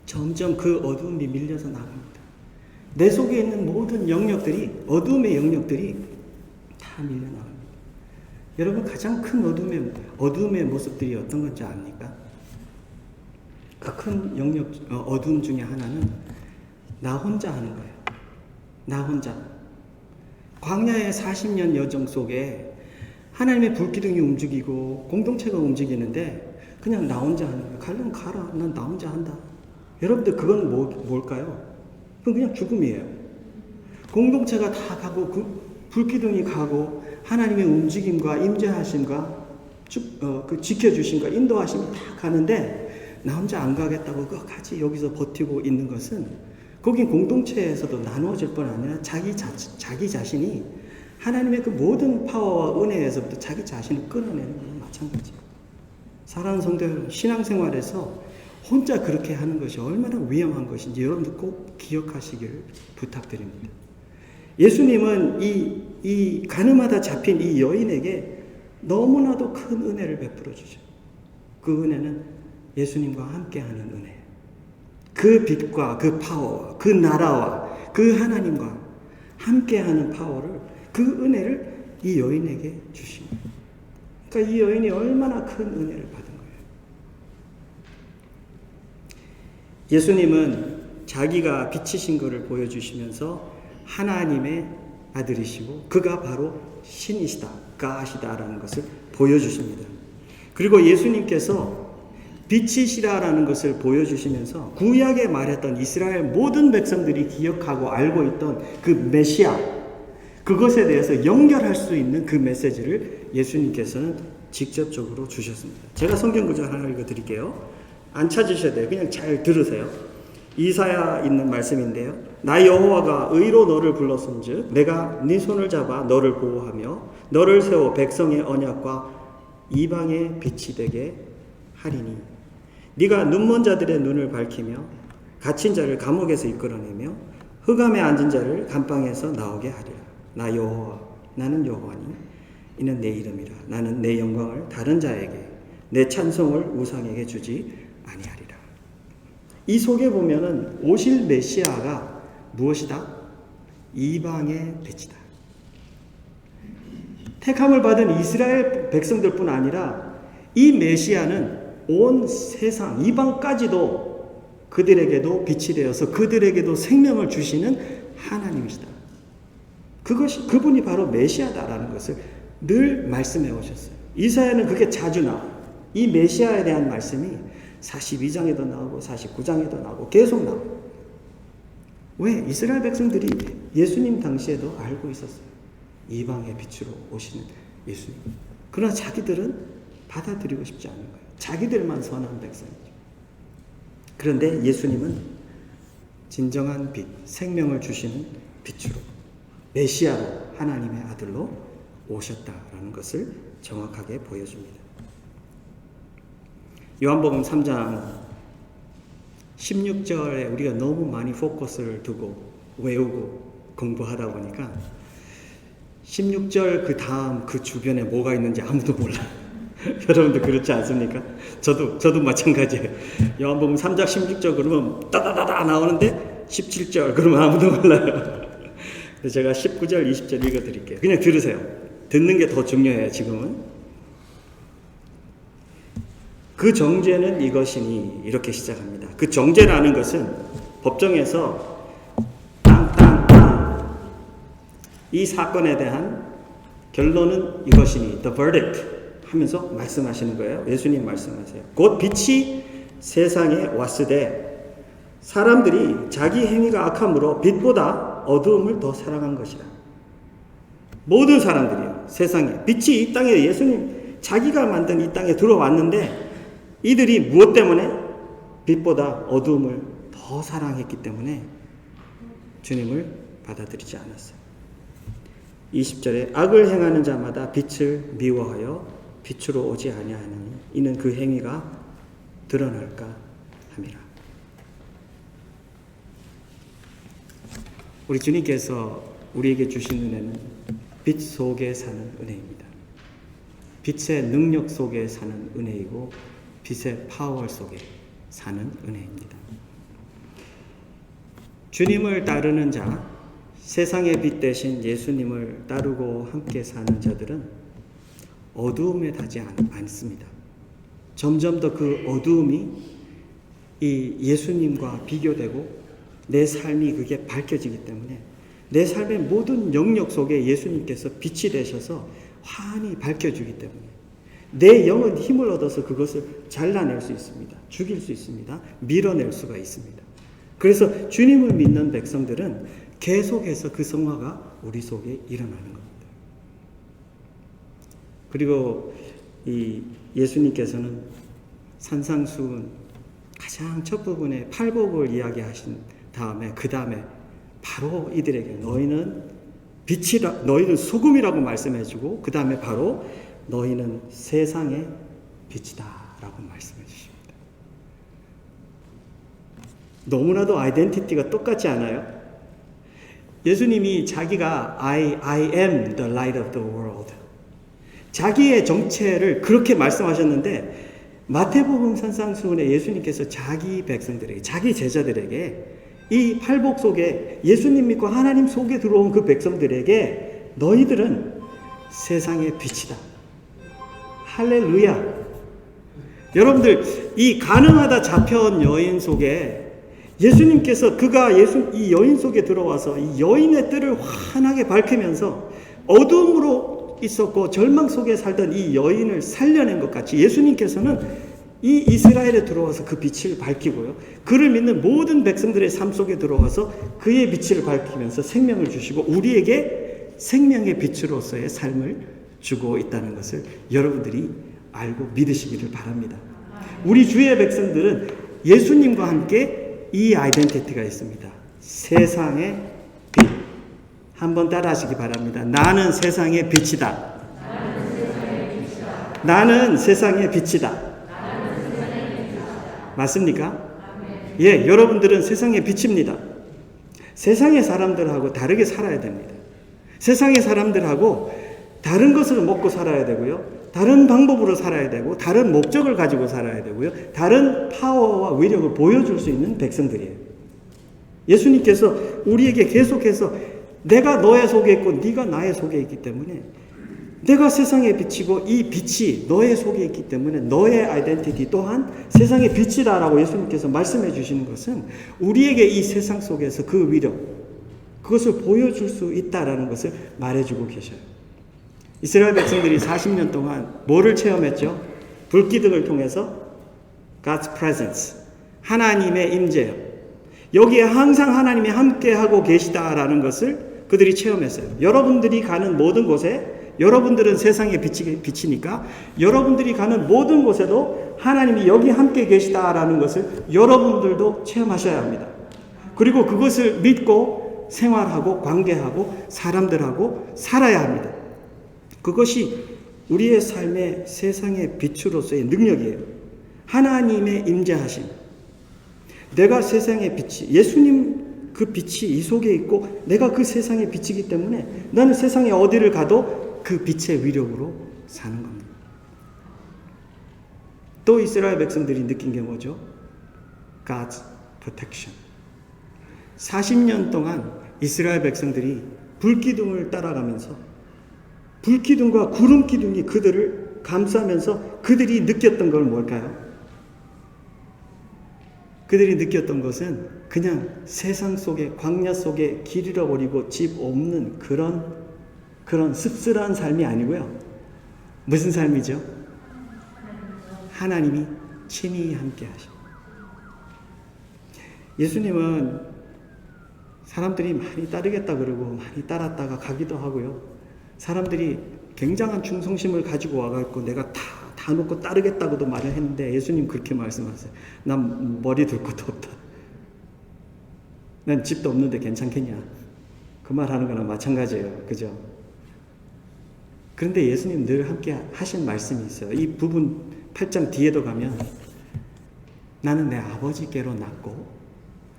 점점 그 어두움이 밀려서 나갑니다. 내 속에 있는 모든 영역들이 어두움의 영역들이 다 밀려나갑니다. 여러분 가장 큰 어두움의 모습들이 어떤 건지 압니까? 그 큰 영역 어두움 중에 하나는 나 혼자 하는 거예요. 나 혼자. 광야의 40년 여정 속에 하나님의 불기둥이 움직이고 공동체가 움직이는데 그냥 나 혼자 하는 거예요. 가려면 가라. 난 나 혼자 한다. 여러분들 그건 뭘까요? 그건 그냥 죽음이에요. 공동체가 다 가고 그 불기둥이 가고 하나님의 움직임과 임재하심과 그 지켜주심과 인도하심이 다 가는데 나 혼자 안 가겠다고 끝까지 여기서 버티고 있는 것은 거긴 공동체에서도 나누어질 뿐 아니라 자기 자신이 하나님의 그 모든 파워와 은혜에서부터 자기 자신을 끊어내는 것과 마찬가지예요. 사랑하는 성도 여러분, 신앙생활에서 혼자 그렇게 하는 것이 얼마나 위험한 것인지 여러분들 꼭 기억하시길 부탁드립니다. 예수님은 이 가늠하다 잡힌 이 여인에게 너무나도 큰 은혜를 베풀어 주셔요. 그 은혜는 예수님과 함께하는 은혜예요. 그 빛과 그 파워와 그 나라와 그 하나님과 함께하는 파워를, 그 은혜를 이 여인에게 주십니다. 그러니까 이 여인이 얼마나 큰 은혜를 받은 거예요. 예수님은 자기가 빛이신 것을 보여주시면서 하나님의 아들이시고 그가 바로 신이시다, 가시다라는 것을 보여주십니다. 그리고 예수님께서 빛이시라라는 것을 보여주시면서 구약에 말했던 이스라엘 모든 백성들이 기억하고 알고 있던 그 메시아, 그것에 대해서 연결할 수 있는 그 메시지를 예수님께서는 직접적으로 주셨습니다. 제가 성경 구절 하나 읽어드릴게요. 안 찾으셔야 돼요. 그냥 잘 들으세요. 이사야 있는 말씀인데요. 나 여호와가 의로 너를 불렀은즉 내가 네 손을 잡아 너를 보호하며 너를 세워 백성의 언약과 이방의 빛이 되게 하리니 네가 눈먼 자들의 눈을 밝히며 갇힌 자를 감옥에서 이끌어내며 흑암에 앉은 자를 감방에서 나오게 하리라. 나 여호와, 나는 여호와니 이는 내 이름이라. 나는 내 영광을 다른 자에게, 내 찬송을 우상에게 주지 아니하리라. 이 속에 보면은 오실 메시아가 무엇이다? 이방의 빛이다. 택함을 받은 이스라엘 백성들뿐 아니라 이 메시아는 온 세상 이방까지도 그들에게도 빛이 되어서 그들에게도 생명을 주시는 하나님이시다. 그분이 바로 메시아다라는 것을 늘 말씀해 오셨어요. 이사야는 그게 자주 나와요. 이 메시아에 대한 말씀이 42장에도 나오고 49장에도 나오고 계속 나와요. 왜? 이스라엘 백성들이 예수님 당시에도 알고 있었어요. 이방의 빛으로 오시는 예수님. 그러나 자기들은 받아들이고 싶지 않은 거예요. 자기들만 선한 백성이죠. 그런데 예수님은 진정한 빛, 생명을 주시는 빛으로, 메시아로, 하나님의 아들로 오셨다라는 것을 정확하게 보여줍니다. 요한복음 3장 16절에 우리가 너무 많이 포커스를 두고 외우고 공부하다 보니까 16절 그 다음 그 주변에 뭐가 있는지 아무도 몰라요. 여러분도 그렇지 않습니까? 저도 마찬가지예요. 요한복음 3장 16절 그러면 따다다다 나오는데 17절 그러면 아무도 몰라요. 그래서 제가 19절, 20절 읽어드릴게요. 그냥 들으세요. 듣는 게 더 중요해요, 지금은. 그 정죄는 이것이니 이렇게 시작합니다. 그 정죄라는 것은 법정에서 땅 이 사건에 대한 결론은 이것이니 the verdict 하면서 말씀하시는 거예요. 예수님 말씀하세요. 곧 빛이 세상에 왔으되 사람들이 자기 행위가 악함으로 빛보다 어두움을 더 사랑한 것이라. 모든 사람들이요, 세상에 빛이 이 땅에, 예수님 자기가 만든 이 땅에 들어왔는데 이들이 무엇 때문에? 빛보다 어두움을 더 사랑했기 때문에 주님을 받아들이지 않았어요. 20절에 악을 행하는 자마다 빛을 미워하여 빛으로 오지 아니하나니 이는 그 행위가 드러날까 함이라. 우리 주님께서 우리에게 주신 은혜는 빛 속에 사는 은혜입니다. 빛의 능력 속에 사는 은혜이고 빛의 파워 속에 사는 은혜입니다. 주님을 따르는 자, 세상의 빛 대신 예수님을 따르고 함께 사는 자들은 어두움에 닿지 않습니다. 점점 더 그 어두움이 이 예수님과 비교되고 내 삶이 그게 밝혀지기 때문에 내 삶의 모든 영역 속에 예수님께서 빛이 되셔서 환히 밝혀주기 때문에 내 영은 힘을 얻어서 그것을 잘라낼 수 있습니다. 죽일 수 있습니다. 밀어낼 수가 있습니다. 그래서 주님을 믿는 백성들은 계속해서 그 성화가 우리 속에 일어나는 겁니다. 그리고 이 예수님께서는 산상수훈 가장 첫 부분에 팔복을 이야기하신 그 다음에 바로 이들에게 너희는 빛이라, 너희는 소금이라고 말씀해주고 그 다음에 바로 너희는 세상의 빛이다 라고 말씀해 주십니다. 너무나도 아이덴티티가 똑같지 않아요? 예수님이 자기가 I am the light of the world, 자기의 정체를 그렇게 말씀하셨는데 마태복음 산상수훈에 예수님께서 자기 백성들에게, 자기 제자들에게 이 팔복 속에 예수님 믿고 하나님 속에 들어온 그 백성들에게 너희들은 세상의 빛이다. 할렐루야. 여러분들, 이 가늠하다 잡혀온 여인 속에 예수님께서 이 여인 속에 들어와서 이 여인의 뜰을 환하게 밝히면서 어둠으로 있었고 절망 속에 살던 이 여인을 살려낸 것 같이 예수님께서는 이 이스라엘에 들어와서 그 빛을 밝히고요, 그를 믿는 모든 백성들의 삶 속에 들어와서 그의 빛을 밝히면서 생명을 주시고 우리에게 생명의 빛으로서의 삶을 주고 있다는 것을 여러분들이 알고 믿으시기를 바랍니다. 우리 주의 백성들은 예수님과 함께 이 아이덴티티가 있습니다. 세상의 빛. 한번 따라하시기 바랍니다. 나는 세상의 빛이다. 나는 세상의 빛이다. 맞습니까? 예, 여러분들은 세상의 빛입니다. 세상의 사람들하고 다르게 살아야 됩니다. 세상의 사람들하고 다른 것을 먹고 살아야 되고요, 다른 방법으로 살아야 되고, 다른 목적을 가지고 살아야 되고요, 다른 파워와 위력을 보여줄 수 있는 백성들이에요. 예수님께서 우리에게 계속해서 내가 너의 속에 있고 네가 나의 속에 있기 때문에, 내가 세상의 빛이고 이 빛이 너의 속에 있기 때문에 너의 아이덴티티 또한 세상의 빛이다라고 예수님께서 말씀해 주시는 것은 우리에게 이 세상 속에서 그 위력, 그것을 보여줄 수 있다라는 것을 말해주고 계셔요. 이스라엘 백성들이 40년 동안 뭐를 체험했죠? 불기둥을 통해서 God's presence, 하나님의 임재요. 여기에 항상 하나님이 함께하고 계시다라는 것을 그들이 체험했어요. 여러분들이 가는 모든 곳에, 여러분들은 세상의 빛이니까 여러분들이 가는 모든 곳에도 하나님이 여기 함께 계시다라는 것을 여러분들도 체험하셔야 합니다. 그리고 그것을 믿고 생활하고 관계하고 사람들하고 살아야 합니다. 그것이 우리의 삶의 세상의 빛으로서의 능력이에요. 하나님의 임재하심. 내가 세상의 빛이, 예수님 그 빛이 이 속에 있고 내가 그 세상의 빛이기 때문에 나는 세상에 어디를 가도 그 빛의 위력으로 사는 겁니다. 또 이스라엘 백성들이 느낀 게 뭐죠? God's protection. 40년 동안 이스라엘 백성들이 불기둥을 따라가면서 불기둥과 구름기둥이 그들을 감싸면서 그들이 느꼈던 건 뭘까요? 그들이 느꼈던 것은 그냥 세상 속에, 광야 속에 길 잃어버리고 집 없는 그런 씁쓸한 삶이 아니고요. 무슨 삶이죠? 하나님이 친히 함께 하십니다. 예수님은 사람들이 많이 따르겠다 그러고 많이 따랐다가 가기도 하고요. 사람들이 굉장한 충성심을 가지고 와갖고 내가 다 놓고 따르겠다고도 말을 했는데 예수님 그렇게 말씀하세요. 난 머리 둘 것도 없다. 난 집도 없는데 괜찮겠냐. 그 말 하는 거나 마찬가지예요. 그죠? 그런데 예수님 늘 함께 하신 말씀이 있어요. 이 부분 8장 뒤에도 가면 나는 내 아버지께로 났고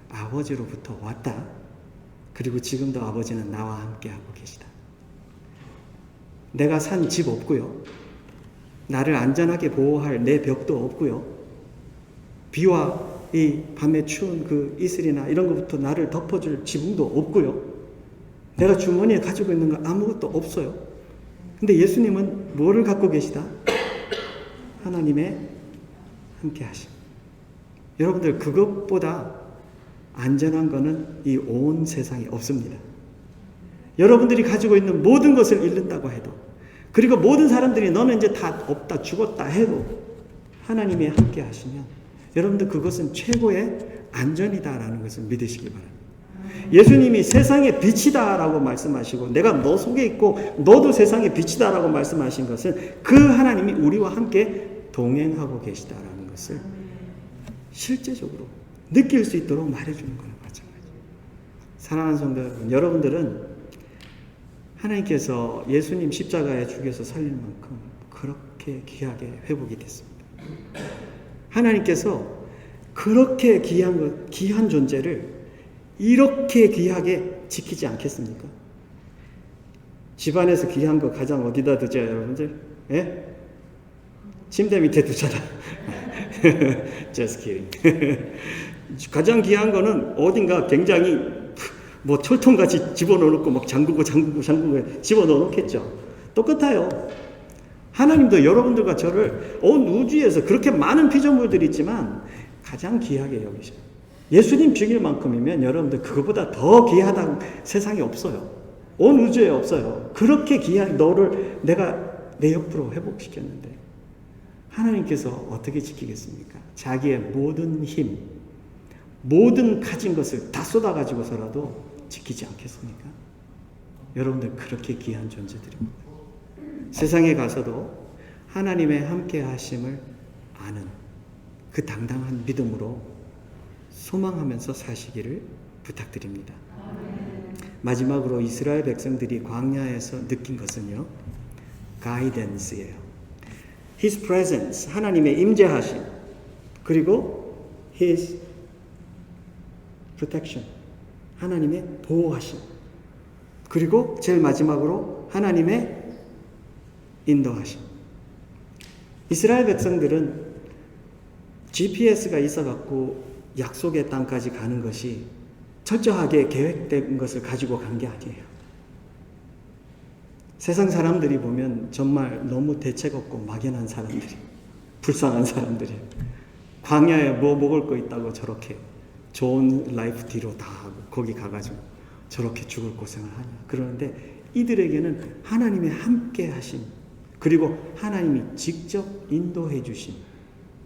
아버지로부터 왔다. 그리고 지금도 아버지는 나와 함께하고 계시다. 내가 산 집 없고요. 나를 안전하게 보호할 내 벽도 없고요. 비와 이 밤에 추운 그 이슬이나 이런 것부터 나를 덮어줄 지붕도 없고요. 내가 주머니에 가지고 있는 거 아무것도 없어요. 근데 예수님은 뭐를 갖고 계시다? 하나님의 함께 하심. 여러분들, 그것보다 안전한 거는 이 온 세상에 없습니다. 여러분들이 가지고 있는 모든 것을 잃는다고 해도, 그리고 모든 사람들이 너는 이제 다 없다, 죽었다 해도 하나님이 함께 하시면 여러분들 그것은 최고의 안전이다라는 것을 믿으시기 바랍니다. 예수님이 세상의 빛이다라고 말씀하시고 내가 너 속에 있고 너도 세상의 빛이다라고 말씀하신 것은 그 하나님이 우리와 함께 동행하고 계시다라는 것을 실제적으로 느낄 수 있도록 말해주는 거는 마찬가지예요. 사랑하는 성도 여러분, 여러분들은 하나님께서 예수님 십자가에 죽여서 살릴 만큼 그렇게 귀하게 회복이 됐습니다. 하나님께서 그렇게 귀한 존재를 이렇게 귀하게 지키지 않겠습니까? 집안에서 귀한 거 가장 어디다 두죠, 여러분들? 예? 침대 밑에 두잖아. Just kidding. 가장 귀한 거는 어딘가 굉장히 뭐 철통같이 집어넣어놓고 막 잠그고 집어넣어놓겠죠. 똑같아요. 하나님도 여러분들과 저를 온 우주에서 그렇게 많은 피조물들이 있지만 가장 귀하게 여기셔요. 예수님 죽일 만큼이면 여러분들 그거보다 더 귀하다는 세상에 없어요. 온 우주에 없어요. 그렇게 귀한 너를 내가 내 옆으로 회복시켰는데 하나님께서 어떻게 지키겠습니까? 자기의 모든 힘, 모든 가진 것을 다 쏟아가지고서라도 지키지 않겠습니까? 여러분들 그렇게 귀한 존재들입니다. 세상에 가서도 하나님의 함께 하심을 아는 그 당당한 믿음으로 소망하면서 사시기를 부탁드립니다. 마지막으로 이스라엘 백성들이 광야에서 느낀 것은요, 가이던스예요. His presence, 하나님의 임재하심, 그리고 His protection, 하나님의 보호하심, 그리고 제일 마지막으로 하나님의 인도하심. 이스라엘 백성들은 GPS가 있어갖고 약속의 땅까지 가는 것이 철저하게 계획된 것을 가지고 간 게 아니에요. 세상 사람들이 보면 정말 너무 대책 없고 막연한 사람들이, 불쌍한 사람들이 광야에 뭐 먹을 거 있다고 저렇게 좋은 라이프 뒤로 다 하고 거기 가가지고 저렇게 죽을 고생을 하냐. 그러는데 이들에게는 하나님의 함께 하심, 그리고 하나님이 직접 인도해 주심,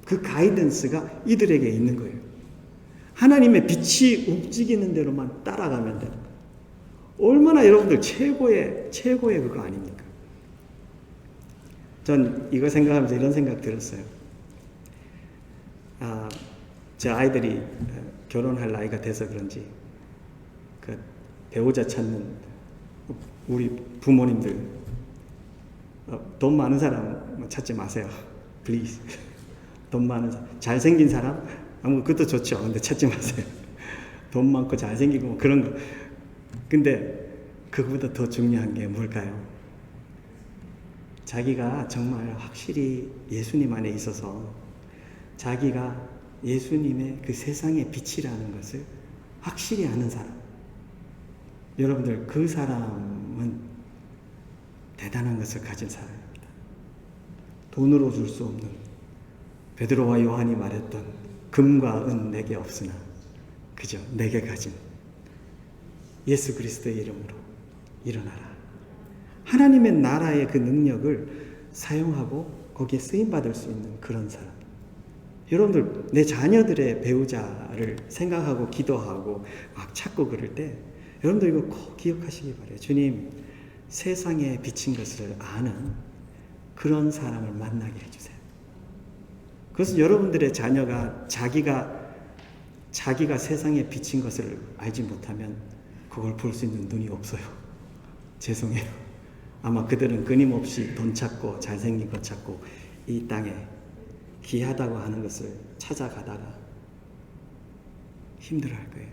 그 가이던스가 이들에게 있는 거예요. 하나님의 빛이 움직이는 대로만 따라가면 되는 거예요. 얼마나 여러분들 최고의 그거 아닙니까? 전 이거 생각하면서 이런 생각 들었어요. 제 아이들이 결혼할 나이가 돼서 그런지 그 배우자 찾는 우리 부모님들 돈 많은 사람 찾지 마세요. Please. 돈 많은 사람, 잘생긴 사람 그것도 좋죠. 근데 찾지 마세요. 돈 많고 잘생기고 뭐 그런 거. 근데 그거보다 더 중요한 게 뭘까요? 자기가 정말 확실히 예수님 안에 있어서 자기가 예수님의 그 세상의 빛이라는 것을 확실히 아는 사람. 여러분들 그 사람은 대단한 것을 가진 사람입니다. 돈으로 줄 수 없는, 베드로와 요한이 말했던 금과 은 내게 없으나 그저 내게 가진 예수 그리스도의 이름으로 일어나라. 하나님의 나라의 그 능력을 사용하고 거기에 쓰임받을 수 있는 그런 사람. 여러분들 내 자녀들의 배우자를 생각하고 기도하고 막 찾고 그럴 때 여러분들 이거 꼭 기억하시기 바래요. 주님, 세상에 비친 것을 아는 그런 사람을 만나게 해주세요. 그래서 여러분들의 자녀가 자기가 세상에 비친 것을 알지 못하면 그걸 볼 수 있는 눈이 없어요. 죄송해요. 아마 그들은 끊임없이 돈 찾고 잘생긴 것 찾고 이 땅에 귀하다고 하는 것을 찾아가다가 힘들어할 거예요.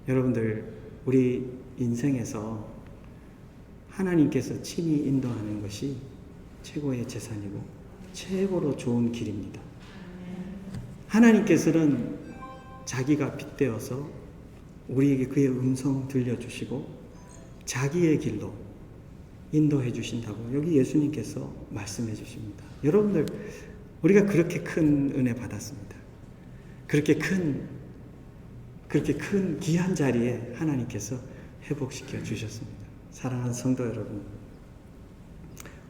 여러분들 우리 인생에서 하나님께서 친히 인도하는 것이 최고의 재산이고 최고로 좋은 길입니다. 하나님께서는 자기가 빗대어서 우리에게 그의 음성 들려주시고 자기의 길로 인도해 주신다고 여기 예수님께서 말씀해 주십니다. 여러분들 우리가 그렇게 큰 은혜 받았습니다. 그렇게 큰 귀한 자리에 하나님께서 회복시켜 주셨습니다. 사랑하는 성도 여러분,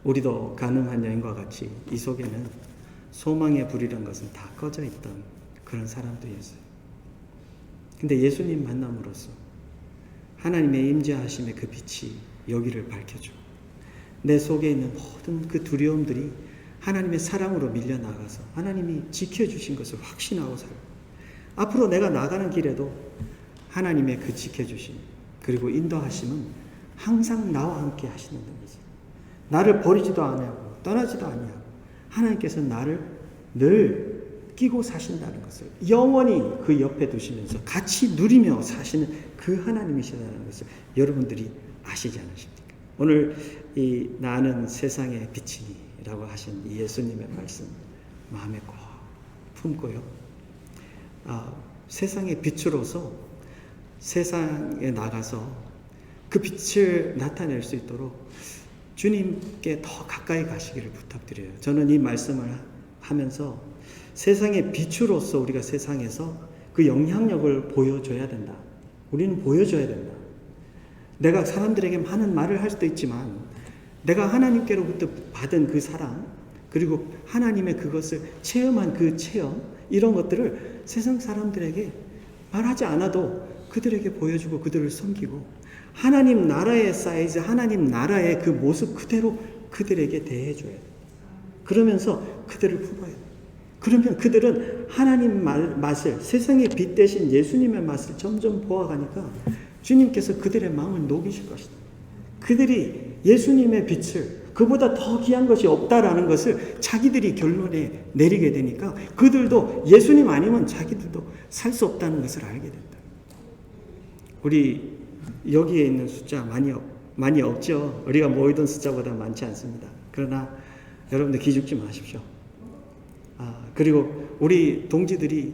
우리도 가늠한 여인과 같이 이 속에는 소망의 불이란 것은 다 꺼져 있던 그런 사람들이었어요. 근데 예수님 만남으로써 하나님의 임재하심의 그 빛이 여기를 밝혀주고 내 속에 있는 모든 그 두려움들이 하나님의 사랑으로 밀려나가서 하나님이 지켜주신 것을 확신하고 살고 앞으로 내가 나가는 길에도 하나님의 그 지켜주심 그리고 인도하심은 항상 나와 함께 하시는 것이죠. 나를 버리지도 아니하고 떠나지도 아니하고 하나님께서 나를 늘 끼고 사신다는 것을 영원히 그 옆에 두시면서 같이 누리며 사시는 그 하나님이시라는 것을 여러분들이 아시지 않으십니까? 오늘 이 나는 세상의 빛이니라고 하신 이 예수님의 말씀 마음에 꼭 품고요. 세상의 빛으로서 세상에 나가서 그 빛을 나타낼 수 있도록 주님께 더 가까이 가시기를 부탁드려요. 저는 이 말씀을 하면서 세상의 빛으로서 우리가 세상에서 그 영향력을 보여줘야 된다. 우리는 보여줘야 된다. 내가 사람들에게 많은 말을 할 수도 있지만 내가 하나님께로부터 받은 그 사랑 그리고 하나님의 그것을 체험한 그 체험 이런 것들을 세상 사람들에게 말하지 않아도 그들에게 보여주고 그들을 섬기고 하나님 나라의 사이즈 하나님 나라의 그 모습 그대로 그들에게 대해줘야 돼. 그러면서 그들을 품어야 돼. 그러면 그들은 하나님 맛을 세상의 빛 대신 예수님의 맛을 점점 보아가니까 주님께서 그들의 마음을 녹이실 것이다. 그들이 예수님의 빛을 그보다 더 귀한 것이 없다라는 것을 자기들이 결론에 내리게 되니까 그들도 예수님 아니면 자기들도 살 수 없다는 것을 알게 된다. 우리 여기에 있는 숫자 많이 없죠. 우리가 모이던 숫자보다 많지 않습니다. 그러나 여러분들 기죽지 마십시오. 그리고 우리 동지들이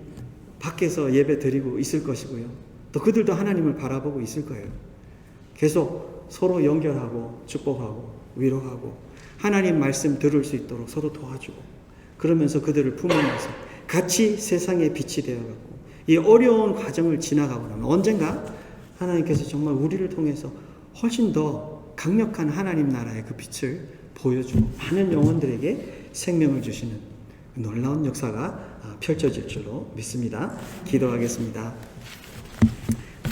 밖에서 예배 드리고 있을 것이고요. 또 그들도 하나님을 바라보고 있을 거예요. 계속 서로 연결하고 축복하고 위로하고 하나님 말씀 들을 수 있도록 서로 도와주고 그러면서 그들을 품으면서 같이 세상의 빛이 되어가고 이 어려운 과정을 지나가고 나면 언젠가 하나님께서 정말 우리를 통해서 훨씬 더 강력한 하나님 나라의 그 빛을 보여주고 많은 영혼들에게 생명을 주시는 놀라운 역사가 펼쳐질 줄로 믿습니다. 기도하겠습니다.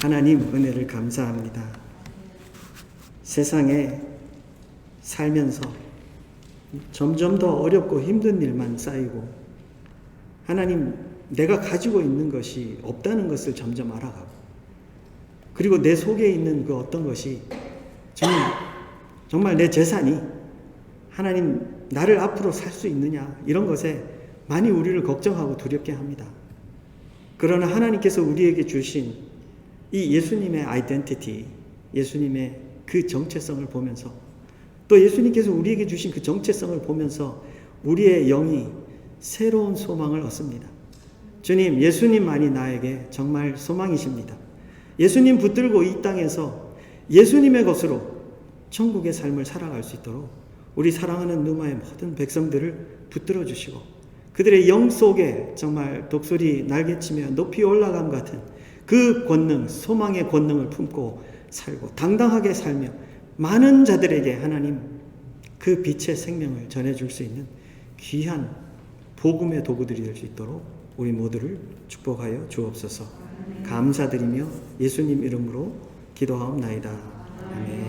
하나님 은혜를 감사합니다. 세상에 살면서 점점 더 어렵고 힘든 일만 쌓이고 하나님 내가 가지고 있는 것이 없다는 것을 점점 알아가고 그리고 내 속에 있는 그 어떤 것이 정말 내 재산이 하나님 나를 앞으로 살 수 있느냐 이런 것에 많이 우리를 걱정하고 두렵게 합니다. 그러나 하나님께서 우리에게 주신 이 예수님의 아이덴티티, 예수님의 그 정체성을 보면서 또 예수님께서 우리에게 주신 그 정체성을 보면서 우리의 영이 새로운 소망을 얻습니다. 주님, 예수님만이 나에게 정말 소망이십니다. 예수님 붙들고 이 땅에서 예수님의 것으로 천국의 삶을 살아갈 수 있도록 우리 사랑하는 누마의 모든 백성들을 붙들어 주시고 그들의 영 속에 정말 독수리 날개치며 높이 올라감 같은 그 권능, 소망의 권능을 품고 살고 당당하게 살며 많은 자들에게 하나님 그 빛의 생명을 전해줄 수 있는 귀한 복음의 도구들이 될 수 있도록 우리 모두를 축복하여 주옵소서. 감사드리며 예수님 이름으로 기도하옵나이다. 아멘.